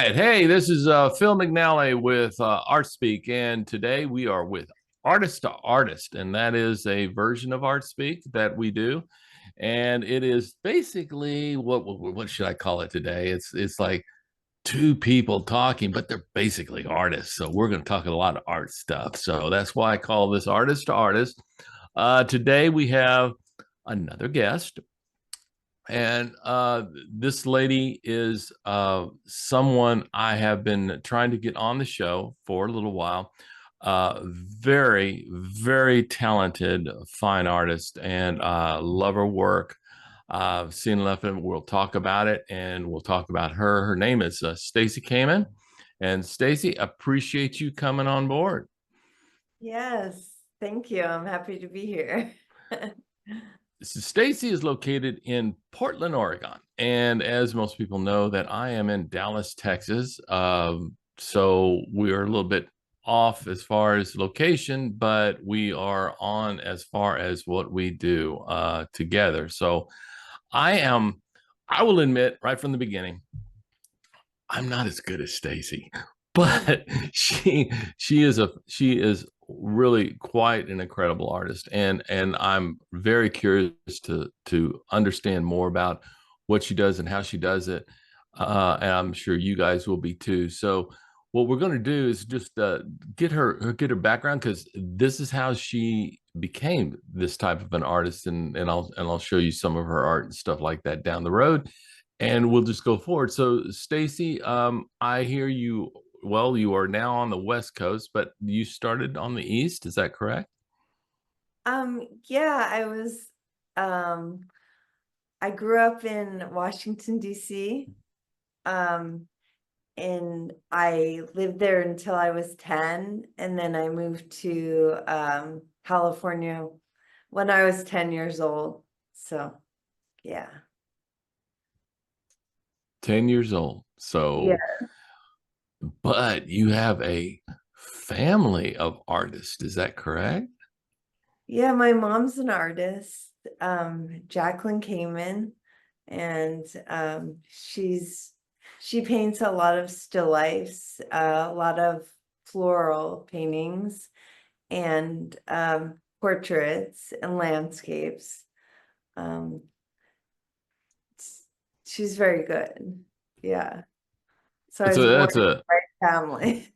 right. Hey, this is Phil McNally with Art Speak, and today we are with Artist to Artist, and that is a version of Art Speak that we do, and it is basically what should I call it today? It's like two people talking, but they're basically artists. So we're going to talk a lot of art stuff. So that's why I call this Artist to Artist. Today we have another guest. And this lady is someone I have been trying to get on the show for a little while. Very, very talented, fine artist, and love her work. I've seen enough of it. We'll talk about it, and we'll talk about her. Her name is Stacy Kamin. And Stacy, appreciate you coming on board. Yes, thank you. I'm happy to be here. Stacy is located in Portland, Oregon, and as most people know, that I am in Dallas, Texas. So we are a little bit off as far as location, but we are on as far as what we do together. So I am. I will admit right from the beginning, I'm not as good as Stacy, but she is really quite an incredible artist, and I'm very curious to understand more about what she does and how she does it, and I'm sure you guys will be too. So what we're going to do is just get her background, because this is how she became this type of an artist, and I'll show you some of her art and stuff like that down the road, and we'll just go forward. So, Stacy, I hear you. Well, you are now on the West Coast, but you started on the East. Is that correct? Yeah, um I grew up in Washington, D.C. Um and I lived there until I was 10, and then I moved to California when I was 10 years old. So, yeah. 10 years old. Yeah. So, but you have a family of artists. Is that correct? Yeah, my mom's an artist, Jacqueline Kamin, and she paints a lot of still lifes, a lot of floral paintings, and portraits and landscapes. Um, she's very good. Yeah. So I That's was a born that's in a the right family.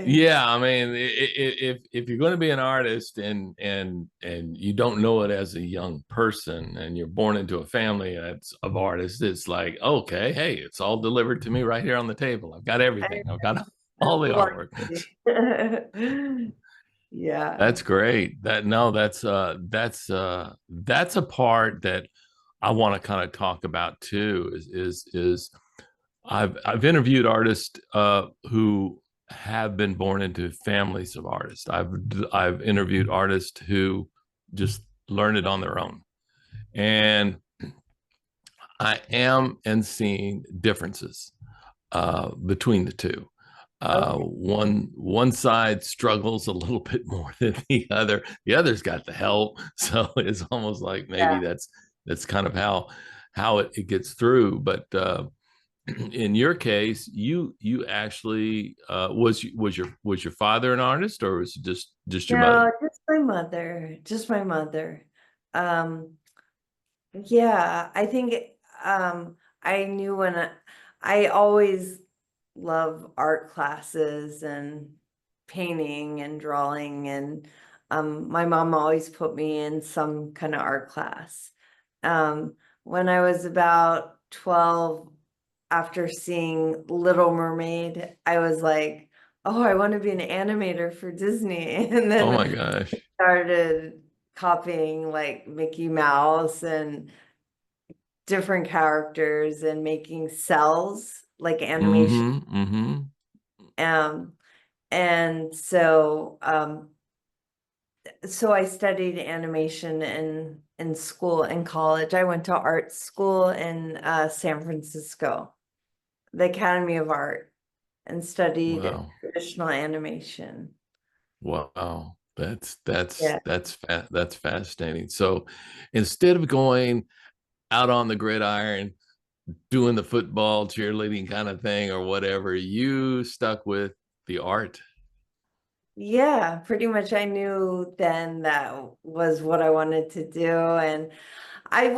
Yeah, I mean, if you're going to be an artist and you don't know it as a young person, and you're born into a family that's of artists, it's like, okay, hey, it's all delivered to me right here on the table. I've got everything. I've got all the artwork. Lucky. Yeah. That's great. That's a part that I want to kind of talk about too. Is I've interviewed artists who have been born into families of artists. I've interviewed artists who just learn it on their own, and I am and seeing differences between the two. Okay. One side struggles a little bit more than the other. The other's got the help, so it's almost like maybe Yeah. that's kind of how it gets through. But in your case, you actually was your father an artist, or was it just your No, mother? just my mother. Just my mother. Um, yeah, I think I knew I always love art classes and painting and drawing, and my mom always put me in some kind of art class. When I was about 12, after seeing Little Mermaid, I was like, oh, I want to be an animator for Disney. And Oh then my gosh. started copying like Mickey Mouse and different characters and making cells like animation. Mm-hmm. Mm-hmm. Um, and so I studied animation in school in college. I went to art school in San Francisco, the Academy of Art, and studied Wow. traditional animation. Wow. Yeah. That's fascinating. So instead of going out on the gridiron, doing the football cheerleading kind of thing or whatever, you stuck with the art. Yeah, pretty much I knew then that was what I wanted to do. And I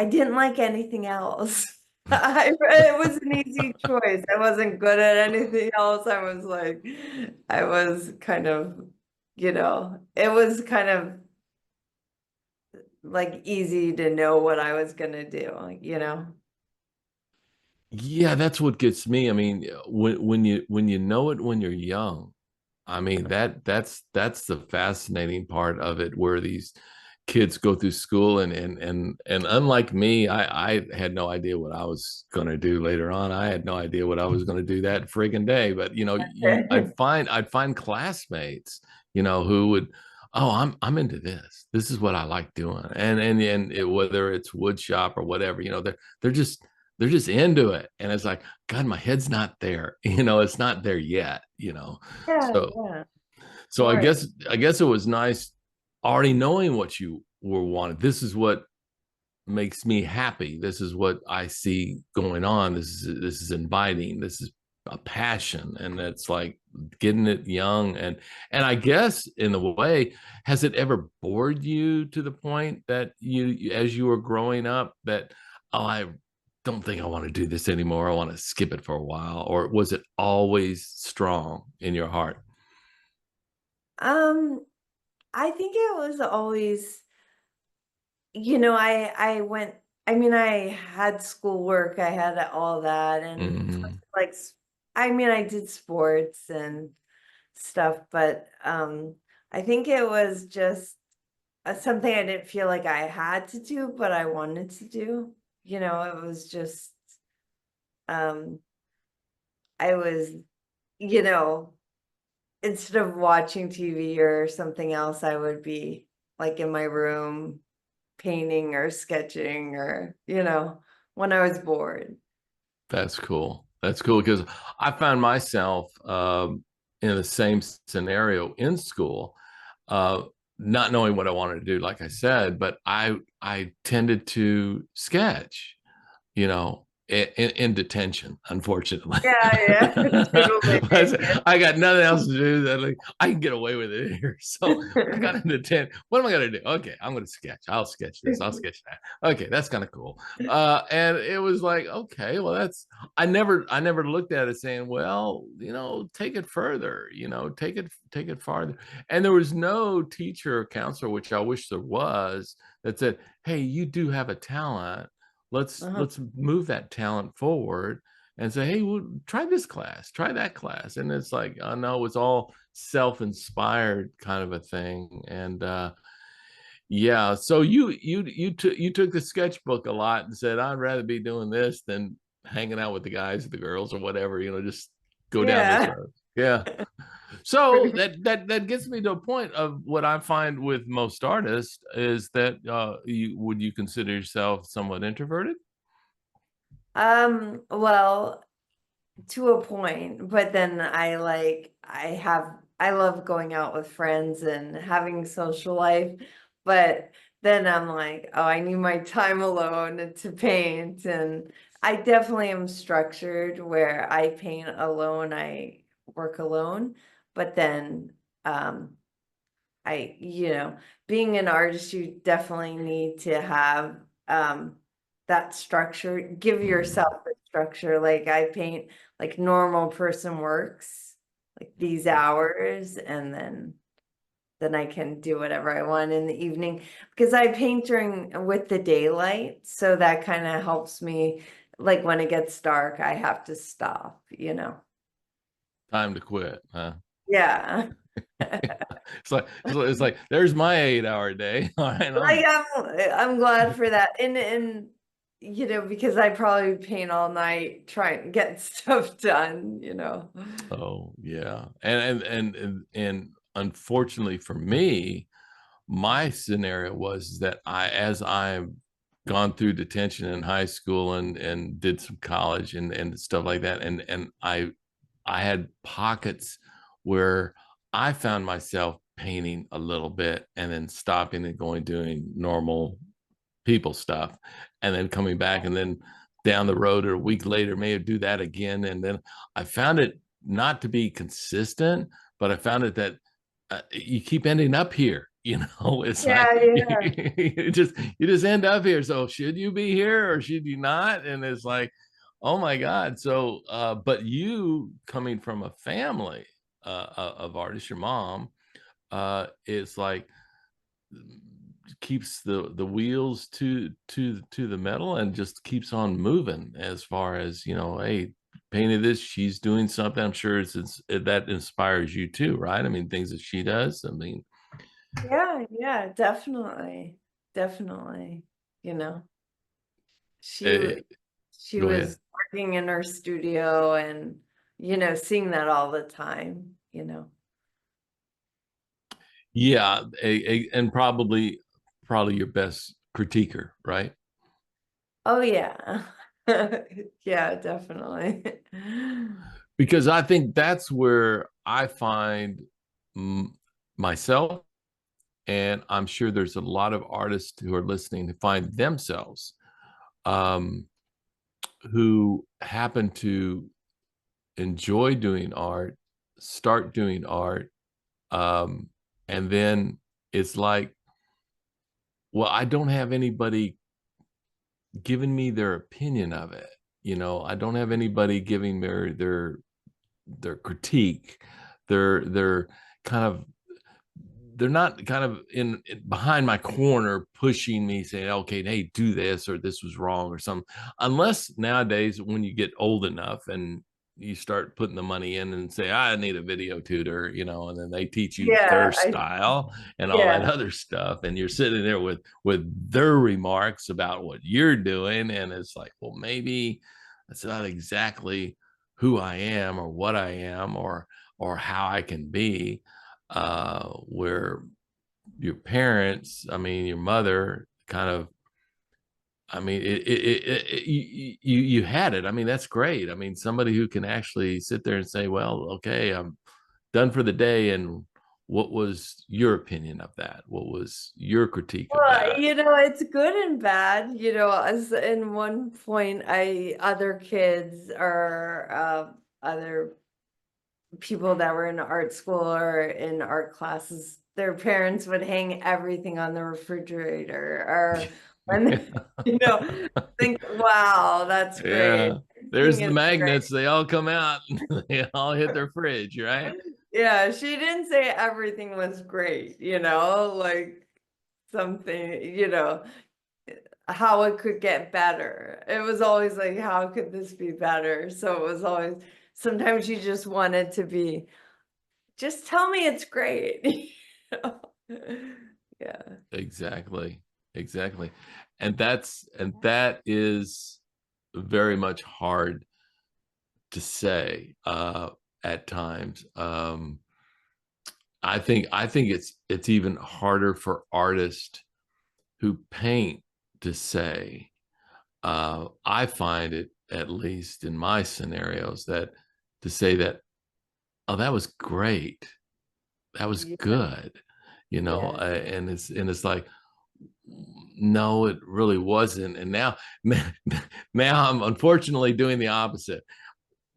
didn't like anything else. It was an easy choice. I wasn't good at anything else. I was kind of, it was kind of like easy to know what I was gonna do. Yeah, that's what gets me. I mean, when you know it when you're young, I mean that's the fascinating part of it, where these kids go through school and unlike me, I had no idea what I was going to do later on. I had no idea what I was going to do that friggin' day. But I'd find classmates, who would, oh, I'm into this. This is what I like doing, whether it's wood shop or whatever, they're just they're just into it, and it's like, God, my head's not there. It's not there yet. Yeah, So yeah, so I guess it was nice already knowing what you were wanted. This is what makes me happy. This is what I see going on. This is inviting. This is a passion, and it's like getting it young. And I guess in a way, has it ever bored you to the point that as you were growing up, that, oh, I don't think I want to do this anymore, I want to skip it for a while? Or was it always strong in your heart? Um, I think it was always, I went, I mean, I had schoolwork, I had all that, and Hmm. like, I did sports and stuff, but I think it was just something I didn't feel like I had to do, but I wanted to do. It was just, um, I was, you know, instead of watching TV or something else, I would be like in my room painting or sketching or, when I was bored. That's cool. That's cool because I found myself in the same scenario in school, uh, not knowing what I wanted to do, like I said, but I tended to sketch, in detention, unfortunately. Yeah, yeah, totally. I got nothing else to do that, like, I can get away with it here. So I got into 10. What am I going to do? Okay, I'm going to sketch. I'll sketch this. I'll sketch that. Okay, that's kind of cool. And it was like, okay, well, I never looked at it saying, well, take it further, take it farther. And there was no teacher or counselor, which I wish there was, that said, hey, you do have a talent. let's Uh-huh. let's move that talent forward and say, hey, well, try this class, try that class. And it's like, I know it's all self-inspired kind of a thing. And yeah, so you took the sketchbook a lot and said, I'd rather be doing this than hanging out with the guys or the girls or whatever, just go down this Yeah. road. Yeah. So that gets me to a point of what I find with most artists is that would you consider yourself somewhat introverted? Well, to a point, but then I love going out with friends and having social life, but then I'm like, oh, I need my time alone to paint. And I definitely am structured where I paint alone, I work alone, but then being an artist, you definitely need to have that structure. Give Mhm. yourself a structure. Like I paint like normal person works, like these hours, and then I can do whatever I want in the evening because I paint during with the daylight, so that kind of helps me. Like when it gets dark, I have to stop. Time to quit, huh? Yeah. It's like there's my 8 hour day. All right, Like I'm glad for that. And because I probably paint all night trying to get stuff done. oh yeah. And unfortunately for me, my scenario was that as I've gone through detention in high school and did some college and stuff like that, and I had pockets where I found myself painting a little bit and then stopping and going doing normal people stuff. and then coming back, and then down the road or a week later, maybe do that again. And then I found it not to be consistent, but I found it that you keep ending up here. It's like Yeah, yeah. you just end up here. So should you be here or should you not? And it's like, oh my God. So, but you coming from a family of artists, your mom, is like keeps the wheels to the metal and just keeps on moving as far as, hey, painted this, she's doing something. I'm sure that inspires you too, right? I mean, things that she does. I mean, Yeah, yeah, definitely. Definitely. You know, eh, she go ahead. was working in her studio and, seeing that all the time. Yeah, and probably your best critiquer, right? Oh yeah. Yeah, definitely. Because I think that's where I find myself, and I'm sure there's a lot of artists who are listening to find themselves, um, who happen to enjoy doing art, start doing art, um, and then it's like, well, I don't have anybody giving me their opinion of it. I don't have anybody giving their critique, their kind of they're not kind of in behind my corner pushing me saying, okay, hey, do this, or this was wrong or something. Unless nowadays when you get old enough and you start putting the money in and say, I need a video tutor, and then they teach you Yeah, their style and all that yeah. other stuff, and you're sitting there with their remarks about what you're doing, and it's like, well, maybe that's not exactly who I am or what I am or how I can be, where your parents, I mean, your mother kind of, I mean, you had it. I mean, that's great. I mean, somebody who can actually sit there and say, well, okay, I'm done for the day. And what was your opinion of that? What was your critique of Well, that? it's good and bad. As in one point, other kids or other people that were in art school or in art classes, their parents would hang everything on the refrigerator or when, think, wow, that's great. Yeah. There's Everything the is great. magnets. They all come out. They all hit their fridge, right? Yeah, she didn't say everything was great, like something, how it could get better. It was always like, how could this be better? So it was always, sometimes you just wanted to be, just tell me it's great. You know? Yeah. Exactly. Exactly. And that is very much hard to say at times. I think it's even harder for artists who paint to say. I find it, at least in my scenarios, that to say that, oh, that was great, that was Yeah. good, Yeah. and it's like, no, it really wasn't. And now, now I'm unfortunately doing the opposite.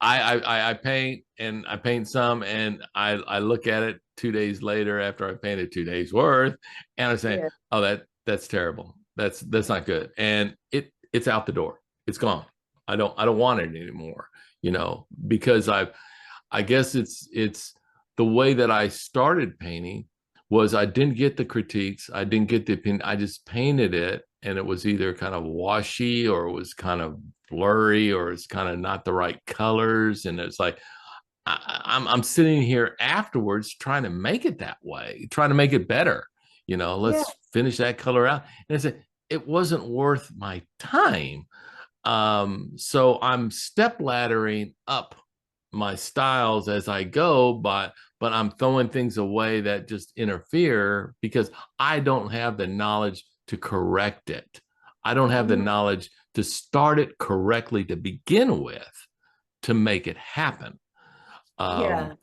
I paint, and I paint some, and I look at it 2 days later after I painted 2 days worth, and I say, Yeah. oh, that's terrible. That's not good, and it's out the door. It's gone. I don't want it anymore. Because I guess it's the way that I started painting was I didn't get the critiques. I didn't get the opinion. I just painted it, and it was either kind of washy or it was kind of blurry or it's kind of not the right colors. And it's like I'm sitting here afterwards trying to make it that way, trying to make it better. Yeah. Let's finish that color out. And it wasn't worth my time. So I'm step laddering up my styles as I go, but I'm throwing things away that just interfere because I don't have the knowledge to correct it. I don't have the Mhm. knowledge to start it correctly to begin with to make it happen. Yeah. Um,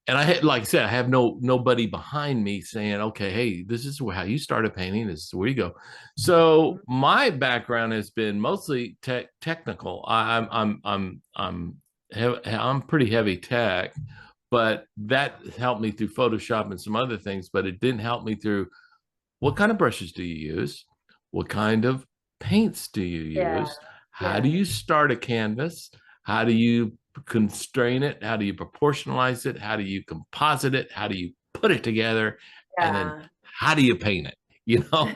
and I had, like I said, I have nobody behind me saying, okay, hey, this is how you started painting. This is where you go. So my background has been mostly technical. I'm pretty heavy tech, but that helped me through Photoshop and some other things. But it didn't help me through what kind of brushes do you use, what kind of paints do you Yeah, use, how do yeah, you start a canvas, how do you constrain it, how do you proportionalize it, how do you composite it, how do you put it together, and then yeah. how do you paint it? You know,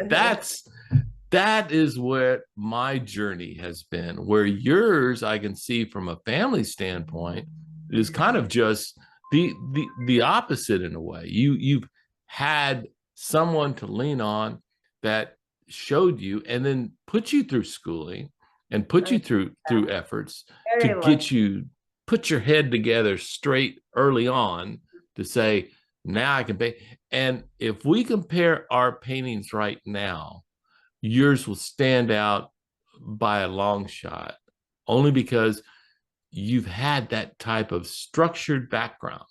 that's that is where my journey has been. Where yours, I can see from a family standpoint, is kind of just the opposite in a way. You've had someone to lean on that showed you and then put you through schooling and put you through Yeah, efforts to very lucky. get you put your head together straight early on to say, now I can paint. And if we compare our paintings right now, yours will stand out by a long shot, only because you've had that type of structured background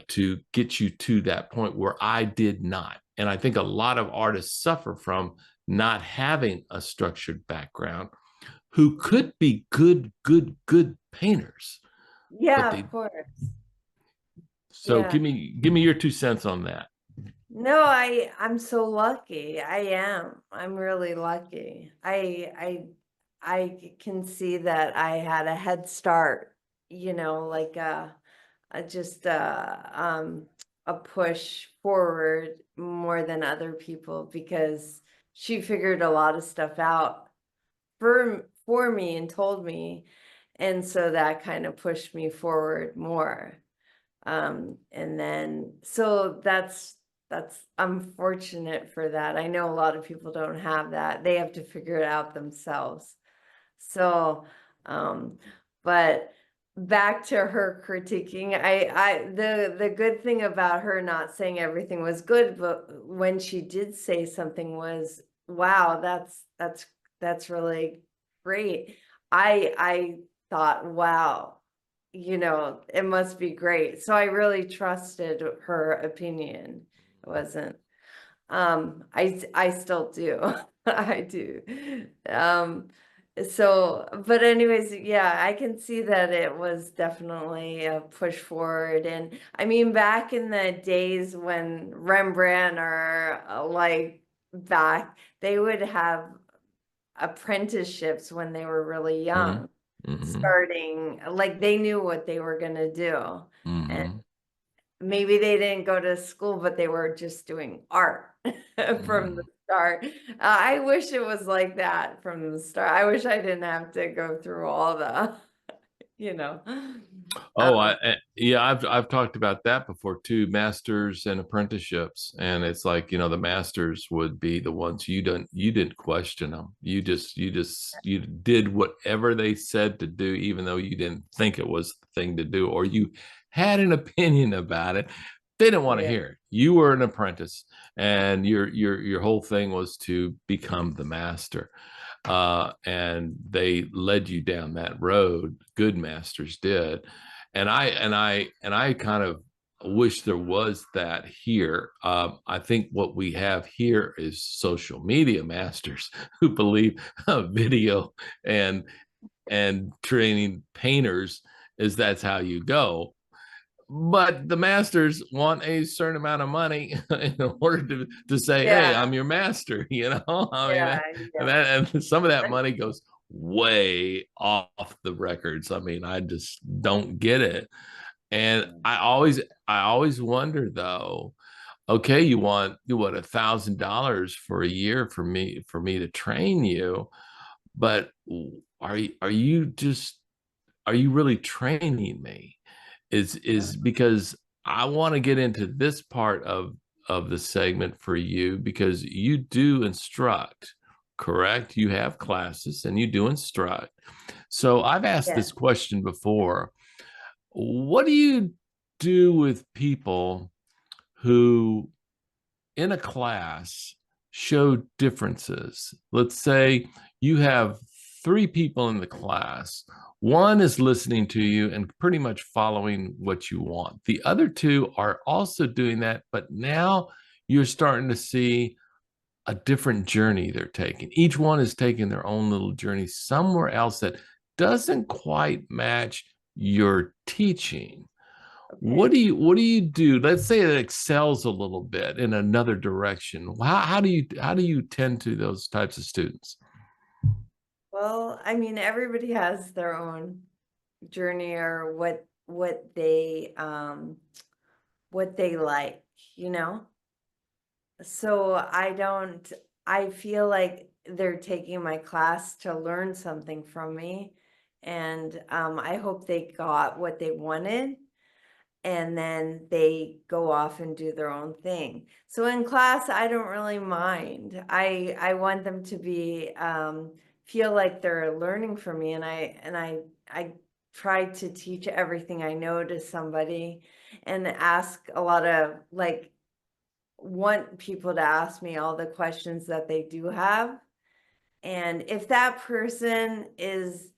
to get you to that point where I did not. And I think a lot of artists suffer from not having a structured background who could be good painters, but Yeah, they. of course. So Yeah. give me your 2 cents on that. No, I'm so lucky. I am. I'm really lucky. I can see that I had a head start, like just a push forward more than other people because she figured a lot of stuff out for me and told me, and so that kind of pushed me forward more. And then so that's I'm fortunate for that. I know a lot of people don't have that. They have to figure it out themselves. So, um, but back to her critiquing, the good thing about her not saying everything was good, but when she did say something was, wow, that's really great. I thought, wow, it must be great. So I really trusted her opinion. It wasn't, I still do. I do. Um, so, but anyways, yeah, I can see that it was definitely a push forward. And I mean, back in the days when Rembrandt or like back, they would have apprenticeships when they were really Mm-hmm. young, Mm-hmm. starting like they knew what they were going to do. And Mm-hmm. maybe they didn't go to school, but they were just doing art from the Mm-hmm. start. I wish it was like that from the start. I wish I didn't have to go through all the, you know. Oh, yeah, I've talked about that before too, masters and apprenticeships. And it's like, the masters would be the ones you didn't question them. You did whatever they said to do, even though you didn't think it was the thing to do, or you had an opinion about it. They didn't want to Yeah, hear it. You were an apprentice, and your whole thing was to become the master. And they led you down that road. Good masters did, and I kind of wish there was that here. I think what we have here is social media masters who believe video and training painters is that's how you go. But the masters want a certain amount of money in order to say, "Hey, yeah, I'm your master." I mean, yeah, and some of that money goes way off the records. I mean, I just don't get it. And I always wonder though, okay, you want $1,000 for a year for me to train you, but are you really training me? Is because I want to get into this part of the segment for you because you do instruct, correct? You have classes and you do instruct. So I've asked yeah, this question before. What do you do with people who in a class show differences? Let's say you have three people in the class. One is listening to you and pretty much following what you want. The other two are also doing that, but now you're starting to see a different journey they're taking. Each one is taking their own little journey somewhere else that doesn't quite match your teaching. Okay. What do you do? Let's say it excels a little bit in another direction. How do you tend to those types of students? Well, I mean, everybody has their own journey or what they like, you know? So I feel like they're taking my class to learn something from me. And I hope they got what they wanted, and then they go off and do their own thing. So in class, I don't really mind. I want them to be feel like they're learning from me, and I try to teach everything I know to somebody, and ask a lot of, like, want people to ask me all the questions that they do have. And if that person is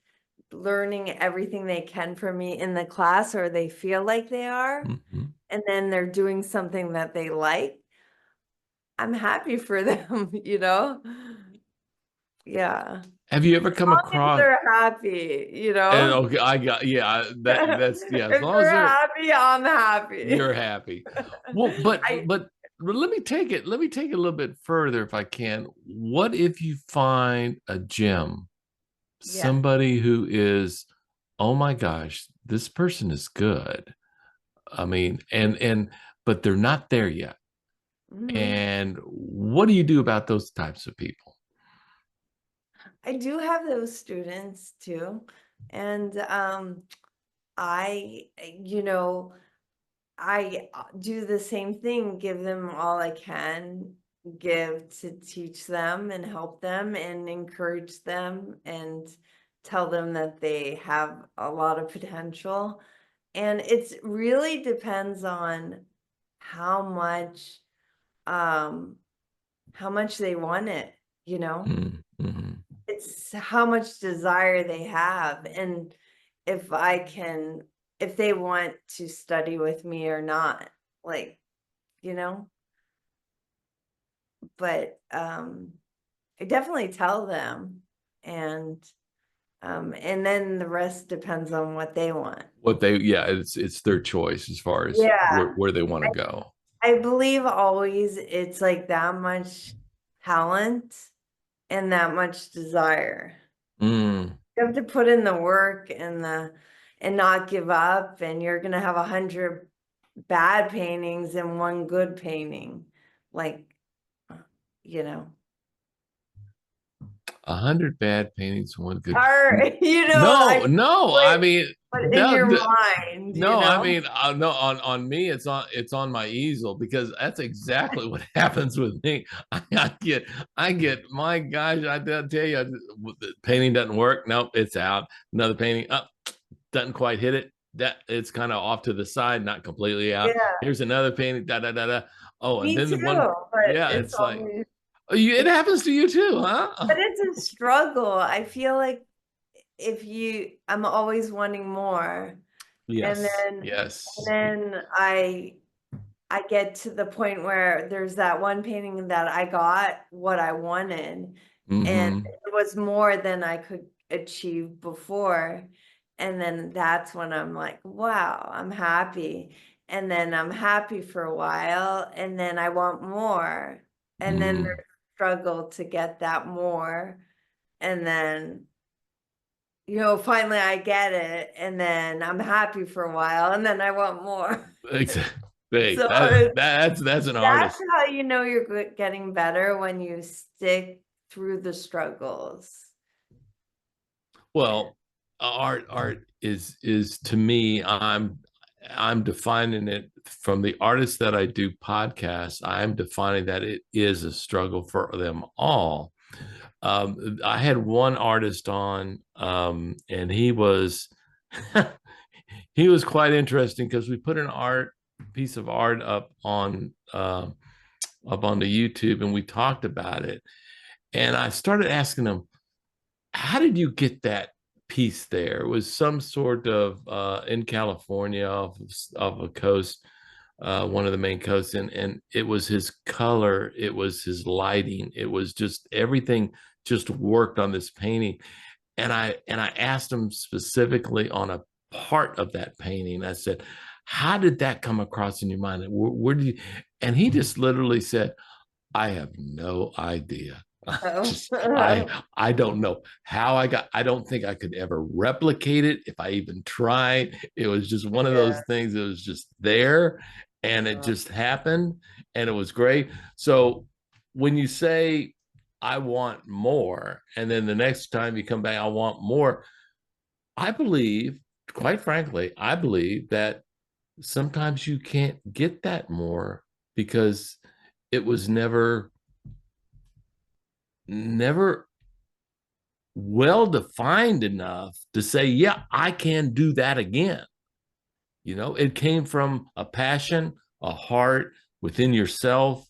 learning everything they can from me in the class, or they feel like they are, Mhm. and then they're doing something that they like, I'm happy for them, you know? Yeah. Have you ever come If across they're happy, you and know? okay, I got yeah, that's yeah, as If long as they're happy, I'm you're happy. happy. Well, I but let me take it a little bit further if I can. What if you find a gem, Yeah. somebody who is, oh my gosh, this person is good. I mean, but they're not there yet. Mhm. And what do you do about those types of people? I do have those students too. And you know, I do the same thing, give them all I can give to teach them and help them and encourage them and tell them that they have a lot of potential. And it's really depends on how much um how much they want it, you know? Mm-hmm. It's how much desire they have, and if I can if they want to study with me or not, like, you know? But, I definitely tell them, and then the rest depends on what they want. What they yeah, it's their choice as far as Yeah. where they want to go. I believe always it's like that much talent and that much desire. Mm, You have to put in the work and not give up, and you're gonna have 100 bad paintings and one good painting. Like, uh, you know, 100 bad paintings, one good. or I No, no. I put mean, in no, your mind, no. I mean, no. On me, it's on my easel because that's exactly what happens with me. I get. My gosh, I tell you, the painting doesn't work. Nope, it's out. Another painting up, doesn't quite hit it. That it's kind of off to the side, not completely out. Yeah, Here's another painting. Da da da da. Oh, and me then the one. too. But Yeah, it's it's like always oh, it happens to you too, huh? but it's a struggle. I feel like if you I'm always wanting more. And Yes, then and yes. then I get to the point where there's that one painting that I got what I wanted, and Mm-hmm. it was more than I could achieve before. And then that's when I'm like, wow, I'm happy. And then I'm happy for a while, and then I want more. And then there's Mm. a struggle to get that more. And then, finally I get it, and then I'm happy for a while, and then I want more. Exactly. So That's an that's artist. how you know you're getting better, when you stick through the struggles. Well, art is to me, I'm defining it from the artists that I do podcasts. I'm defining that it is a struggle for them all. I had one artist on, and he was he was quite interesting because we put an art piece of art up on the YouTube, and we talked about it. And I started asking him, "How did you get that piece there. It was some sort of in California off a coast, one of the main coasts, and it was his color, it was his lighting, it was just everything just worked on this painting. And I asked him specifically on a part of that painting. I said, "How did that come across in your mind? Where did you?" And he just literally said, "I have no idea. Oh. Just I don't know how I don't think I could ever replicate it if I even tried. It was just one of those Yeah. things that was just there and it just happened and it was great." So when you say I want more, and then the next time you come back, I want more, I believe, quite frankly, I believe that sometimes you can't get that more because it was never well defined enough to say, yeah, I can do that again. It came from a passion, a heart within yourself,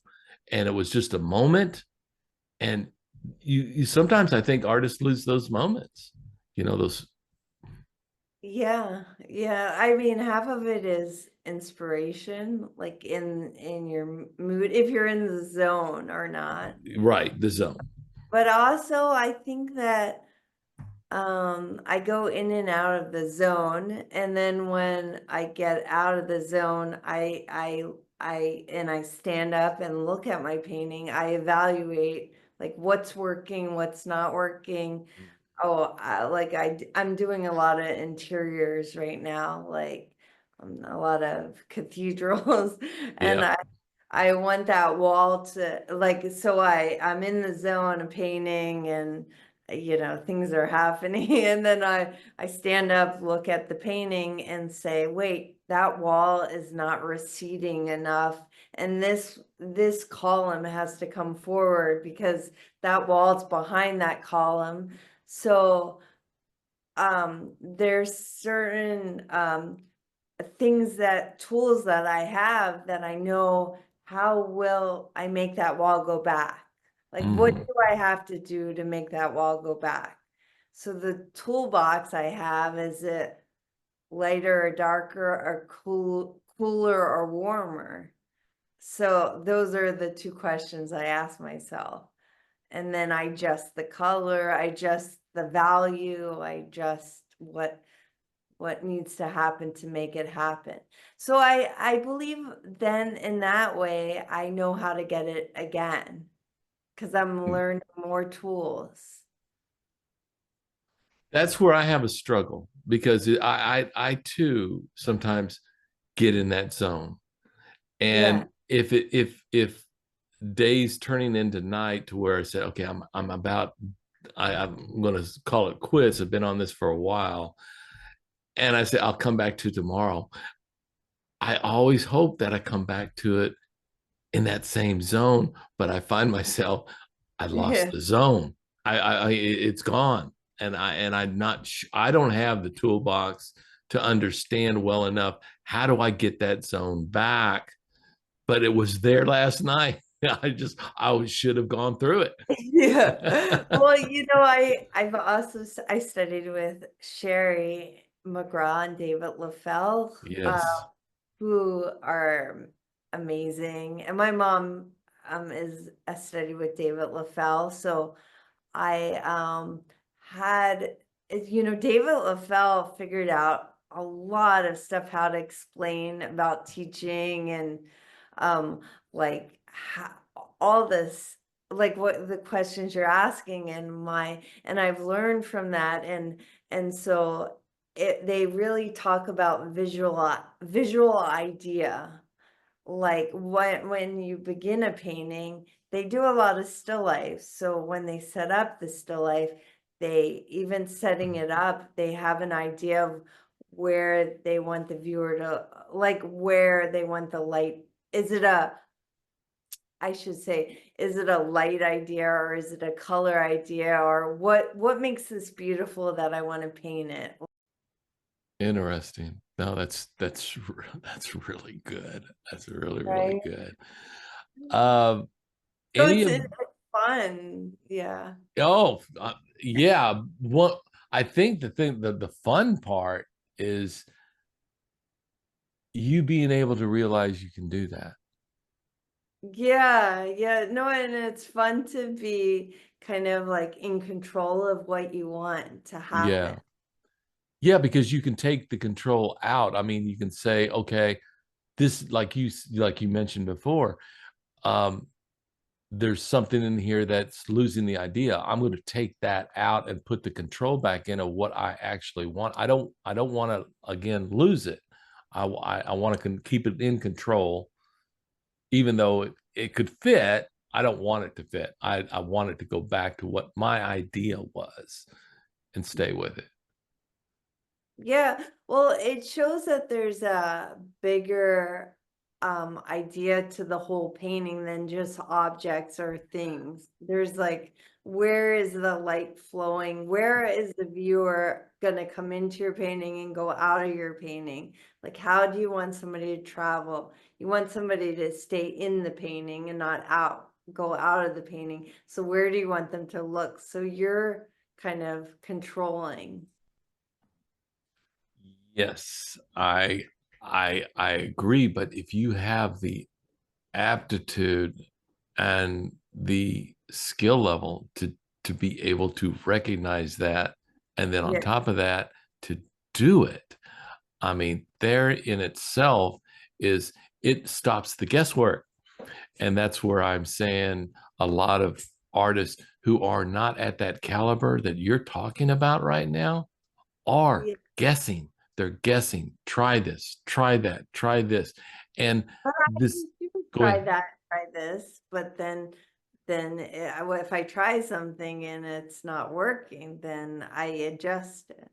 and it was just a moment. And you sometimes I think artists lose those moments, those. Yeah, yeah. I mean, half of it is inspiration, like in your mood, if you're in the zone or not. Right, the zone. But also, I think that I go in and out of the zone, and then when I get out of the zone, I stand up and look at my painting. I evaluate like what's working, what's not working. Oh, I'm doing a lot of interiors right now, like a lot of cathedrals, and Yeah. I want that wall to like, so I'm in the zone of painting, and things are happening, and then I stand up, look at the painting and say, wait, that wall is not receding enough, and this column has to come forward because that wall's behind that column. So there's certain tools that I have that I know, how will I make that wall go back? Like, what Mhm. do I have to do to make that wall go back? So the toolbox I have, is it lighter or darker or cooler or warmer? So those are the two questions I ask myself. And then I adjust the color, I adjust the value, I adjust what needs to happen to make it happen. So I believe then in that way, I know how to get it again because I'm learning more tools. That's where I have a struggle because I too sometimes get in that zone. Yeah. And if days turning into night to where I said, okay, I'm going to call it quits. I've been on this for a while, and I say I'll come back to tomorrow. I always hope that I come back to it in that same zone, but I find myself I lost Yeah. the zone. It's gone, and I don't have the toolbox to understand well enough how do I get that zone back. But it was there last night. I should have gone through Yeah. it. Well, I studied with Sherry McGraw and David LaFell, Yes. who are amazing. And my mom is a study with David LaFell. So I had David LaFell figured out a lot of stuff, how to explain about teaching, and um like how, all this, like what the questions you're asking, and I've learned from that, and so they really talk about visual idea, like when you begin a painting, they do a lot of still life. So when they set up the still life, they even setting it up, they have an idea of where they want the viewer to, like where they want the light. Is it a, I should say, is it a light idea, or is it a color idea, or what makes this beautiful that I want to paint it? Interesting. No, that's really good. That's really, really Right. good. Um, So any of it's fun. Yeah. oh yeah, what I think the fun part is you being able to realize you can do that. Yeah, yeah. No, and it's fun to be kind of like in control of what you want to happen. Yeah. Yeah, because you can take the control out. I mean, you can say, okay, this, like you mentioned before, um, there's something in here that's losing the idea. I'm going to take that out and put the control back in of what I actually want. I don't want to again lose it. I want to keep it in control, even though it could fit. I don't want it to fit. I want it to go back to what my idea was and stay with it. Yeah, well, it shows that there's a bigger idea to the whole painting than just objects or things. There's like, where is the light flowing? Where is the viewer gonna come into your painting and go out of your painting? Like, how do you want somebody to travel? You want somebody to stay in the painting and not go out of the painting. So where do you want them to look? So you're kind of controlling. Yes, I agree, but if you have the aptitude and the skill level to be able to recognize that, and then on Yeah. top of that to do it, I mean, there in itself is, it stops the guesswork. And that's where I'm saying a lot of artists who are not at that caliber that you're talking about right now are Yeah. guessing. They're guessing. Try this, try that, try this. And But this, I do go try ahead. that, try this, but then if I try something and it's not working, then I adjust it,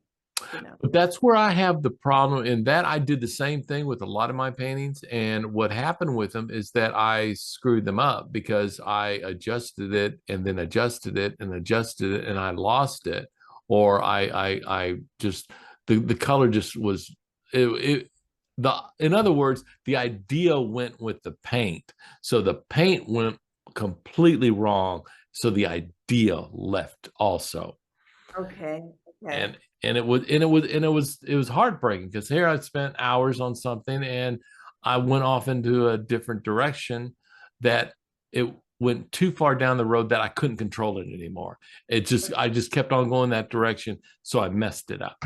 you know. But that's where I have the problem. In that, I did the same thing with a lot of my paintings. And what happened with them is that I screwed them up because I adjusted it and then adjusted it and adjusted it and I lost it. Or I just, the color just was, in other words, the idea went with the paint. So the paint went completely wrong. So the idea left also. Okay, okay. and and it was heartbreaking because here I spent hours on something and I went off into a different direction that it went too far down the road that I couldn't control it anymore. I just kept on going that direction, so I messed it up.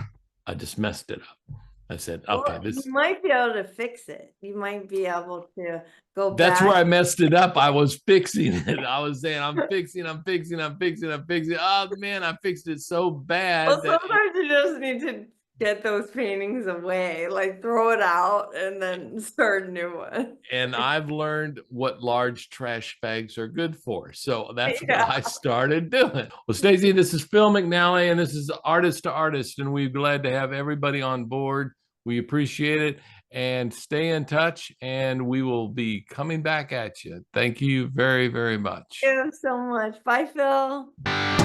I just messed it up. I said, okay, Well, you this might be able to fix it. You might be able to go that's where back. I messed it up. I was fixing it. I was saying, I'm fixing. Oh man, I fixed it so Well, bad that sometimes you just need to get those paintings away, like throw it out and then start a new one. and I've learned what large trash bags are good for. So that's what Yeah. I started doing. Well, Stacy, this is Phil McNally, and this is Artist to Artist, and we're glad to have everybody on board. We appreciate it, and stay in touch, and we will be coming back at you. Thank you very, very much. Thank you so much. Bye, Phil.